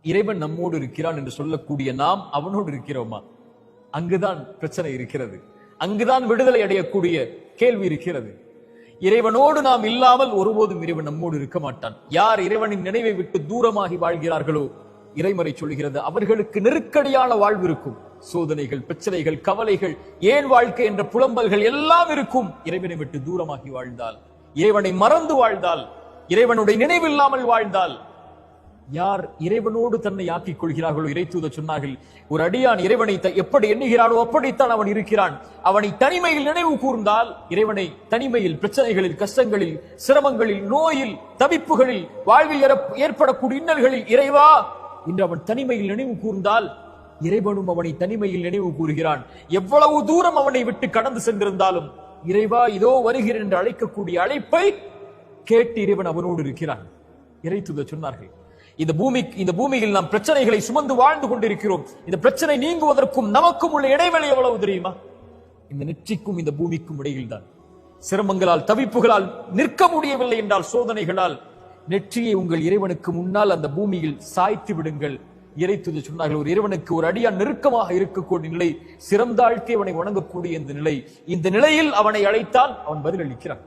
இறைவன் நம்மோடு இருக்கிறான் என்று சொல்லக்கூடிய நாம் அவனோடு இருக்கிறோமா? அங்குதான் பிரச்சனை இருக்கிறது. அங்குதான் விடுதலை அடையக்கூடிய கேள்வி இருக்கிறது. இறைவனோடு நாம் இல்லாமல் ஒருபோதும் இறைவன் நம்மோடு இருக்க மாட்டான். யார் இறைவனின் நினைவை விட்டு தூரமாகி வாழ்கிறார்களோ, இறைமறை சொல்கிறது, அவர்களுக்கு நெருக்கடியான வாழ்வு இருக்கும். சோதனைகள், பிரச்சனைகள், கவலைகள், ஏன் வாழ்க்கை என்ற புலம்பல்கள் எல்லாம் இருக்கும். இறைவனை விட்டு தூரமாகி வாழ்ந்தால், இறைவனை மறந்து வாழ்ந்தால், இறைவனுடைய நினைவில்லாமல் வாழ்ந்தால், யார் இறைவனோடு தன்னை ஆக்கிக் கொள்கிறார்களோ, இறைத்தூதர் சொன்னார்கள், ஒரு அடியான் இறைவனை எப்படி எண்ணுகிறானோ அப்படித்தான் அவன் இருக்கிறான். அவனை தனிமையில் நினைவு கூர்ந்தால், இறைவனை தனிமையில், பிரச்சனைகளில், கஷ்டங்களில், சிரமங்களில், நோயில், தவிப்புகளில், வாழ்வில் ஏற்படக்கூடிய இன்னல்களில், இறைவா என்று அவன் தனிமையில் நினைவு கூர்ந்தால், இறைவனும் அவனை தனிமையில் நினைவு கூறுகிறான். எவ்வளவு தூரம் அவனை விட்டு கடந்து சென்றிருந்தாலும், இறைவா இதோ வருகிறேன் என்று அழைக்கக்கூடிய அழைப்பை கேட்டு இறைவன் அவனோடு இருக்கிறான். இறைத்தூதர் சொன்னார்கள், இந்த பூமியில் நாம் பிரச்சனைகளை சுமந்து வாழ்ந்து கொண்டிருக்கிறோம். இந்த பிரச்சனை நீங்குவதற்கும் நமக்கும் உள்ள இடைவெளி எவ்வளவு தெரியுமா? இந்த நெற்றிக்கும் இந்த பூமிக்கும் இடையில் தான். சிரமங்களால், தவிப்புகளால் நிற்க முடியவில்லை என்றால், சோதனைகளால், நெற்றியை உங்கள் இறைவனுக்கு முன்னால் அந்த பூமியில் சாய்த்து விடுங்கள். இறைத்தூதர் சொன்னார்கள், ஒரு இறைவனுக்கு ஒரு அடியான் நெருக்கமாக இருக்கக்கூடிய நிலை, சிறந்தாழ்த்தி அவனை வணங்கக்கூடிய இந்த நிலை. இந்த நிலையில் அவனை அழைத்தால் அவன் பதிலளிக்கிறான்.